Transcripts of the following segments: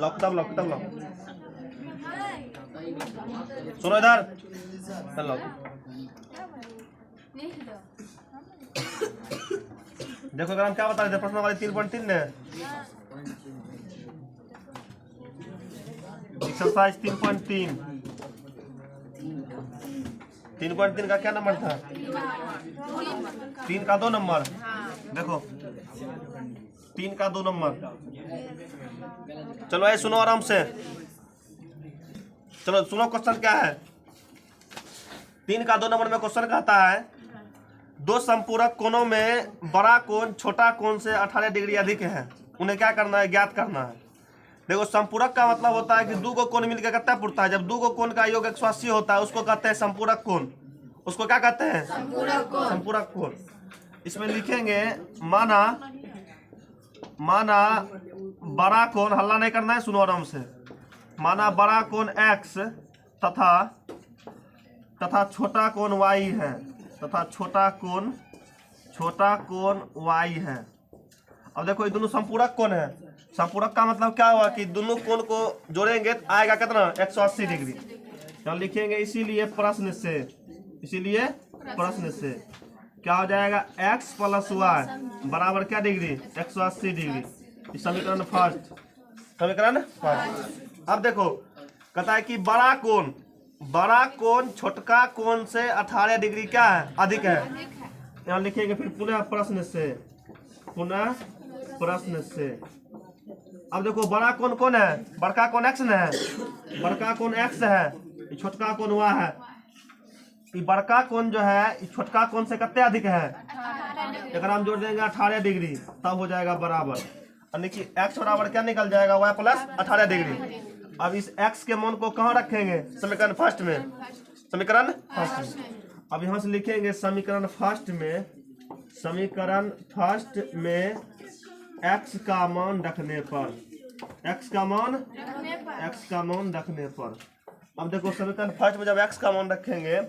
Lock तब lock तब lock. सुनो इधर, चलो देखो अगर हम क्या बता रहे थे प्रश्न वाले 3.3 ने एक्सरसाइज 3.3 3.3 का क्या नंबर था? 3 का 2 नंबर। देखो 3 का 2 नंबर। चलो ये सुनो आराम से, चलो सुनो क्वेश्चन क्या है। 3 का 2 नंबर में क्वेश्चन कहता है दो संपूरक कोणों में बड़ा कोण छोटा कोण से 18 डिग्री अधिक है, उन्हें क्या करना है? ज्ञात करना है। देखो संपूरक का मतलब होता है कि दो को कोण मिलकर कितना पुरता है। जब दो को कोण का योग 180 होता है उसको कहते हैं संपूरक कोण। उसको क्या कहते हैं? संपूरक कोण। इसमें लिखेंगे माना बड़ा कोण, हल्ला नहीं करना है, सुनो आराम से। माना बड़ा कोण x तथा छोटा कोण y है, तथा छोटा कोण y है। अब देखो ये दोनों संपूरक कोण है। संपूरक का मतलब क्या हुआ कि दोनों कोण को जोड़ेंगे तो आएगा कितना? 180 डिग्री। तो लिखेंगे इसीलिए प्रश्न से क्या हो जाएगा? x प्लस वाई बराबर क्या डिग्री? 180 डिग्री। समीकरण फर्स्ट। अब देखो कहता है कि बड़ा कोण छोटका कोण से 18 डिग्री क्या है? अधिक है। यहाँ लिखेंगे फिर पुनः प्रश्न से। अब देखो बड़ा कोण कौन है? बड़का कोण x न है, बड़का कोण x है, छोटका कोण y है। ये बड़का कोण जो है छोटका कोण से कितने अधिक है? अगर हम जोड़ देंगे 18 डिग्री तब हो जाएगा बराबर, यानी कि x बराबर क्या निकल जाएगा? y plus 18 degree. अब इस x के मान को कहाँ रखेंगे? समीकरण फर्स्ट में। अब यहाँ से लिखेंगे समीकरण फर्स्ट में x का मान रखने पर अब देखो समीकरण फर्स्ट में जब x का मान रखेंगे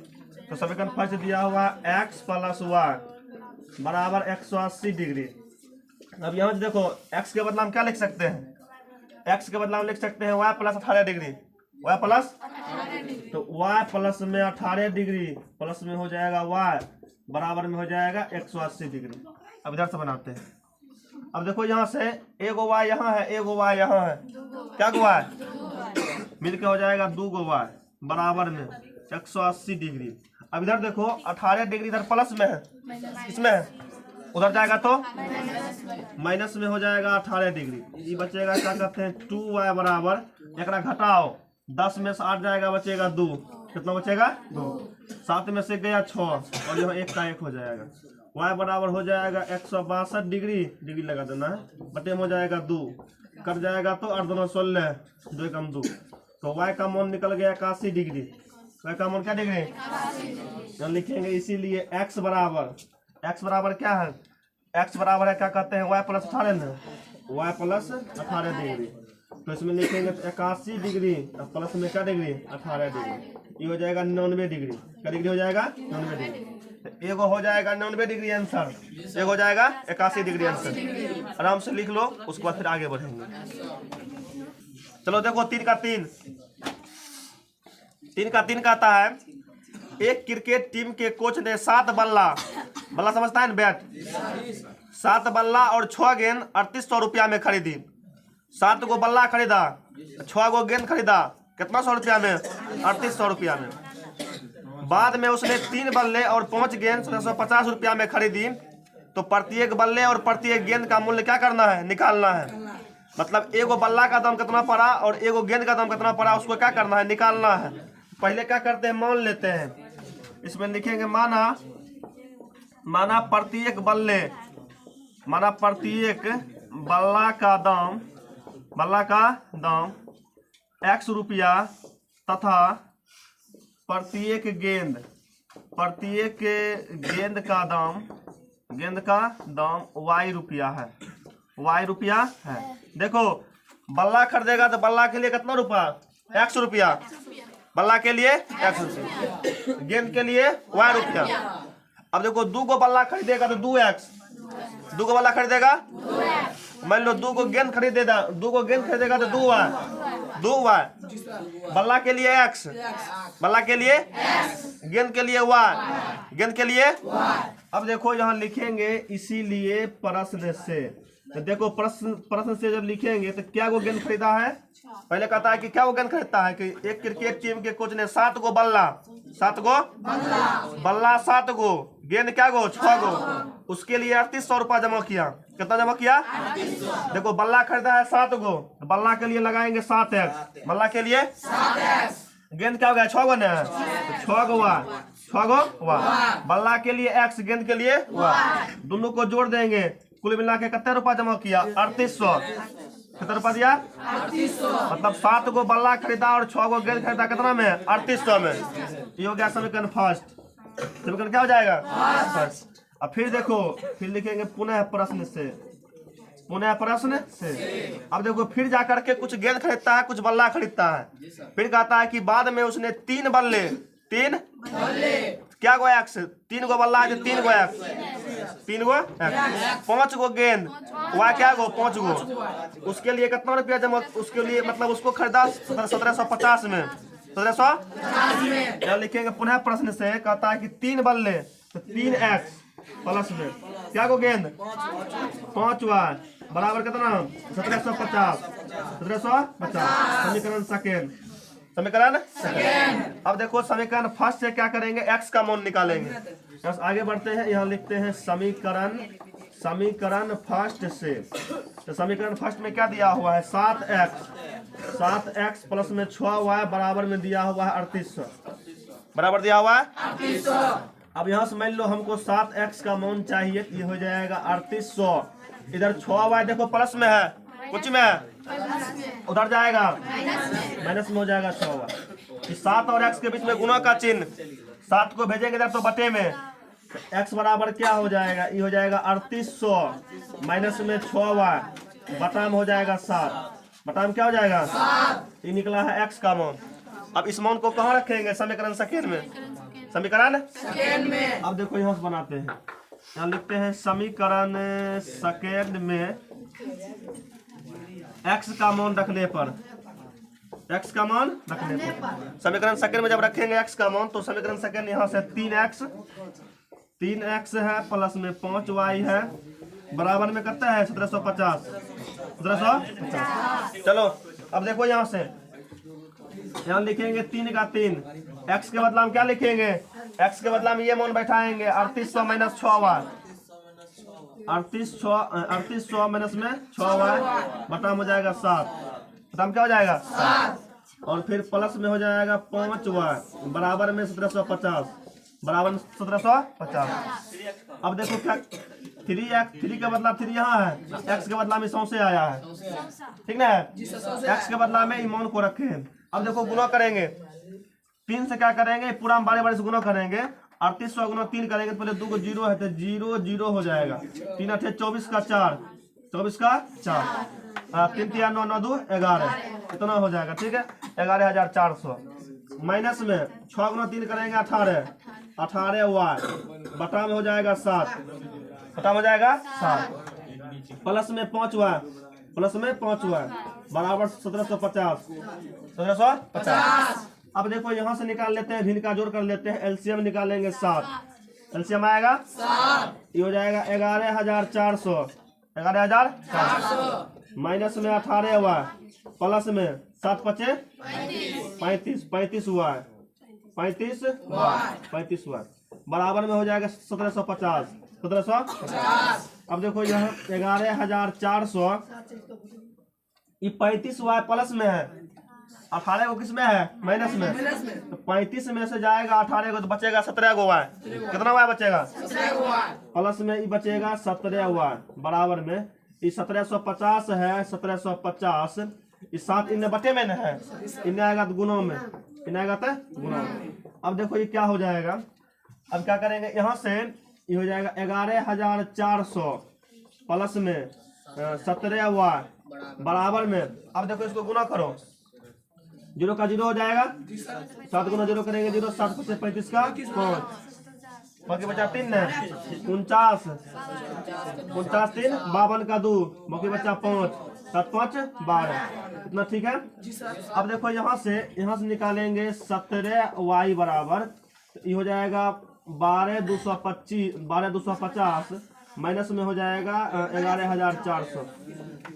तो समीकरण फर्स्ट दिया हुआ x प्लस वाई बराबर 180 डिग्री। अब यहाँ देखो x के बदला हम क्या लिख सकते हैं? x के बदला हम लिख सकते हैं y plus 18 degree. y plus तो y प्लस में 18 डिग्री प्लस में हो जाएगा y बराबर में हो जाएगा 180 डिग्री। अब इधर से बनाते हैं। अब देखो यहाँ से एगो y यहाँ है, एगो y यहाँ है, क्या गो y मिलके हो जाएगा 2 गो y बराबर में 180 डिग्री। अब इधर देखो 18 डिग्री इधर प्लस में है, इसमें है, उधर जाएगा तो माइनस में हो जाएगा 18 डिग्री। ये बचेगा क्या कहते हैं? 2y बराबर, एक घटाओ 10 में से 8 जाएगा, बचेगा 2। कितना बचेगा? 2। 7 में से गया 6 और यहाँ 1 का 1 हो जाएगा। y बराबर हो जाएगा 162 डिग्री लगा देना है, बटे में हो जाएगा 2, कट जाएगा तो 8 2 16, 2 कम 2, तो y का मान निकल गया 81 डिग्री। y का मान क्या डिग्री? यहाँ लिखेंगे इसीलिए x बराबर क्या है? x बराबर है क्या कहते हैं? y प्लस 18 है, y प्लस 18 डिग्री। तो इसमें लिखेंगे 81 डिग्री प्लस में क्या डिग्री? 18 डिग्री। ये हो जाएगा 99 डिग्री। क्या डिग्री हो जाएगा? 99 डिग्री। एगो हो जाएगा 99 डिग्री आंसर, एगो हो जाएगा 81 डिग्री आंसर। आराम से लिख लो, उसके बाद फिर आगे बढ़ेंगे। चलो देखो 3 का 3 कहता है एक क्रिकेट टीम के कोच ने 7 बल्ला समझता है ना, बैट 7 बल्ला और 6 गेंद 3800 रुपया में खरीदी। 7 गो बल्ला खरीदा, 6 गो गेंद खरीदा, कितना 100 रुपया में? 3800 रुपया में। बाद में उसने 3 बल्ले और 5 गेंद 750 रुपया में खरीदी। तो प्रत्येक बल्ले और प्रत्येक गेंद का मूल्य क्या करना है? निकालना है। मतलब एगो बल्ला का दाम कितना पड़ा और एगो गेंद का दाम कितना पड़ा, उसको क्या करना है? निकालना है। पहले क्या करते हैं? मान लेते हैं। इसमें लिखेंगे माना प्रत्येक बल्ला का दाम x रुपया तथा प्रत्येक गेंद का दाम y रुपया है। देखो बल्ला खरीदेगा तो बल्ला के लिए कितना रुपया? 100 रुपया। बल्ला के लिए 100 रुपया, गेंद के लिए y रुपया। अब देखो 2 गो बल्ला खरीदेगा तो 2x, 2 गो बल्ला खरीदेगा मान लो 2 को गेंद खरीदेगा, 2 को गेंद खरीदेगा तो 2y, बल्ला के लिए x, बल्ला के लिए गेंद के लिए y, गेंद के लिए। अब देखो यहाँ लिखेंगे इसीलिए प्रश्न से, तो देखो प्रश्न से जब लिखेंगे तो क्या वो गेंद खरीदा है, पहले कहता है कि क्या वो गेंद खरीदता है कि एक क्रिकेट टीम के कोच ने 7 गो बल्ला, 7 गो बल्ला, 7 गो गेंद, क्या गो 6 गो, उसके लिए 3800 रुपया जमा किया। कितना जमा किया? देखो बल्ला खरीदा है 7 गो, बल्ला के लिए लगाएंगे 7x, बल्ला के लिए गेंद क्या हो गया 6 गो ना, 6 गो वाह, 6 गो वाह, बल्ला के लिए x, गेंद के लिए वाह, दोनों को जोड़ देंगे, कुल मिला के कितने रुपया जमा किया 3800। कितना रुपया दिया 3800, मतलब 7 गो बल्ला खरीदा और 6 गो गेंद खरीदा, कितना में 3800 में। ये हो गया समीकरण फर्स्ट। समीकरण क्या हो जाएगा फर्स्ट। अब फिर देखो, फिर लिखेंगे पुनः प्रश्न से, पुनः प्रश्न से। अब देखो फिर जाकर के कुछ गेंद खरीदता है, कुछ बल्ला खरीदता है, फिर कहता है कि बाद में उसने 3 बल्ले, 3 क्या गो x, 3 गो बल्ला है, 3 गो x, 3 गो x, 5 गो गेंद y, क्या गो 5 गो, उसके लिए कितना रुपया जमा, उसके लिए मतलब उसको खरीदा 1750 में, 1750 में। लिखेंगे पुनः प्रश्न से, कहता है कि 3 बल्ले तो 3x प्लस में क्या गो गेंद 5y बराबर कितना 1750, 1750। समीकरण सेकेंड, समीकरण सेकेंड। अब देखो समीकरण फर्स्ट से क्या करेंगे, x का मान निकालेंगे। बस आगे बढ़ते हैं, यहाँ लिखते हैं समीकरण, समीकरण फर्स्ट से। तो समीकरण फर्स्ट में क्या दिया हुआ है 7x प्लस में 6y बराबर में दिया हुआ है 3800, बराबर दिया हुआ है 3800। अब यहाँ से मान लो हमको 7x का मान चाहिए, ये हो जाएगा 3800। इधर 6y देखो प्लस में है, कुछ में है, उधर जाएगा माइनस में हो जाएगा 6y। इस 7 और x के बीच में गुणा का चिन्ह, 7 को भेजेंगे इधर तो बटे में, x बराबर क्या हो जाएगा, ये हो जाएगा 3800 माइनस में 6y बटा में हो जाएगा 7, बटा में क्या हो जाएगा 7। ये निकला है x का मान। अब इस मान को कहाँ रखेंगे, समीकरण सेकेंड में, समीकरण सेकेंड में। अब देखो यहाँ से बनाते हैं, यहाँ लिखते हैं समीकरण सेकेंड में x का मान रखने पर, x का मान रखने पर, समीकरण सेकेंड में जब रखेंगे x का मान, तो समीकरण सेकेंड यहाँ से 3x है प्लस में 5y है बराबर में कितना है 1750, 1750। चलो अब देखो यहाँ से, यहाँ लिखेंगे 3 का 3, x के बदला में क्या लिखेंगे, x के बदला में ये मान बैठाएंगे 3800 माइनस 6y, 3800 माइनस में 6y बटा हो जाएगा 7, बटा में क्या हो जाएगा 7, और फिर प्लस में हो जाएगा 5y बराबर में 1750, बराबर 1750। अब देखो क्या 3 का बदला 3 यहाँ है, x के बदला में सौंसे आया है, ठीक ना, x के बदला में मान को रखे। अब देखो गुना करेंगे, 3 से क्या करेंगे, पूरा हम बारे से गुना करेंगे, 3800 गुना 3 करेंगे, पहले 2 को 0 है तो 0 0 हो जाएगा, 3 8 24 का 4, 24 का 4, 3 3 9 9 2 11, इतना हो जाएगा, ठीक है 11400। माइनस में 6 गुना 3 करेंगे 18 y बटा में हो जाएगा 7, बटा हो जाएगा 7, प्लस में 5y, प्लस में 5y बराबर 1750, 1750। अब देखो यहाँ से निकाल लेते हैं, भिन्न का जोड़ कर लेते हैं, एलसीएम निकालेंगे 7, एलसीएम आएगा 7, ये हो जाएगा 11400, 11400 माइनस में 18y प्लस में 7 5 35, 35y बराबर में हो जाएगा 1750, 1750। अब देखो यहाँ 11400, ये 35y प्लस में है, 18 को किस में है माइनस में, तो 35 में से जाएगा 18 को तो बचेगा 17 गो y, कितना y बचेगा 17 गो y, प्लस में ये बचेगा 17 y बराबर में ये 1750 है, 1750 इस 7 इन्हें बटे में न है, इन्हें आएगा तो गुणों में, इन्हें आएगा तो गुणों में। अब देखो ये क्या हो जाएगा, अब क्या करेंगे यहाँ से, ये हो जाएगा 11400 प्लस में 17y बराबर में, अब देखो इसको गुना करो, 0 का 0 हो जाएगा, 7 गुना 0 करेंगे 0, 7 5 35 का 5, बाकी बचा 3 ने 49, 49 3 52 का 2, बाकी बचा 5, 7 5 12। इतना ठीक है। अब देखो यहाँ से निकालेंगे 17y बराबर, तो ये हो जाएगा 12,250 माइनस में हो जाएगा 11,400।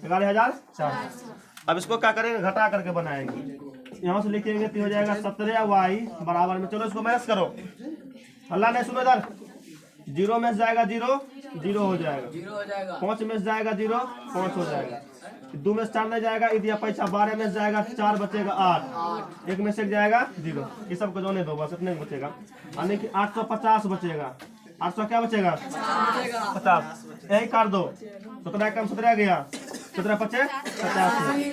11,400। अब इसको क्या करेंगे, घटा करके बनाएंगे। यहाँ से लिखेंगे तो हो जाएगा 17y बराबर में, चलो इसको माइनस करो। अल्लाह ने सुनो इधर, 0 में से जाएगा 0, 0 हो जाएगा। 5 में से जाएगा 0, 5 हो जाएगा। 2 में से 4 नहीं जाएगा, इधर पैसा 12 में से जाएगा 4 बचेगा 8, 1 में से जाएगा 0। ये सबको जोड़ने दो, बस इतने बचेगा, यानी कि 850 बचेगा। 800 क्या बचेगा 50, यही काट दो। 17 कम 17 गया, 17 पचे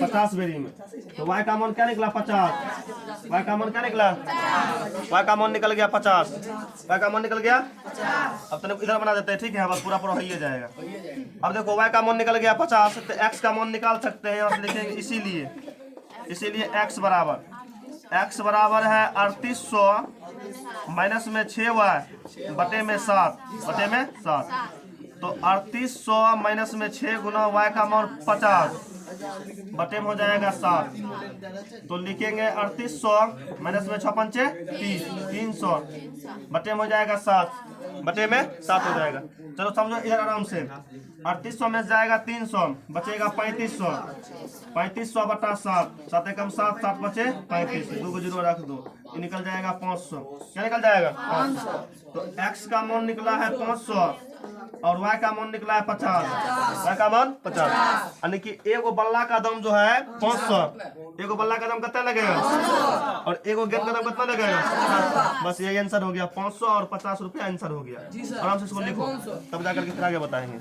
50 बेरी में, तो y का मान क्या निकला 50। y का मान क्या निकला, y का मान निकल गया 50। y का मान निकल गया। अब तो इधर बना देते हैं, ठीक है, बस पूरा हो ही जाएगा। अब देखो y का मान निकल गया 50, तो x का मान निकाल सकते हैं, यहाँ से लिखेंगे इसीलिए x बराबर है 3800 माइनस में 6y बटे में 7, तो 3800 माइनस में 6 गुना y का मान 50 बटे में हो जाएगा 7, तो लिखेंगे 3800 माइनस में 6 पंचे 30, 300 बटे में हो जाएगा 7, बटे में 7 हो जाएगा। चलो समझो इधर आराम से, 3800 में जाएगा 300, बचेगा 3500, 3500 बटा 7, 7 एकम 7, 7 बचे 35, 2 को 0 रख दो, ये निकल जाएगा 500। क्या निकल जाएगा 500। तो x का मान निकला है 500 और y का मान निकला है 50। y का मान 50, यानी कि एगो बल्ला का दाम जो है 500, एगो बल्ला का दाम कितना लगेगा और एगो गेंद का दाम कितना लगेगा। बस ये आंसर हो गया, 500 और 50 रुपया आंसर हो गया। आराम से इसको लिखो, तब जाकर के फिर आगे बताएंगे।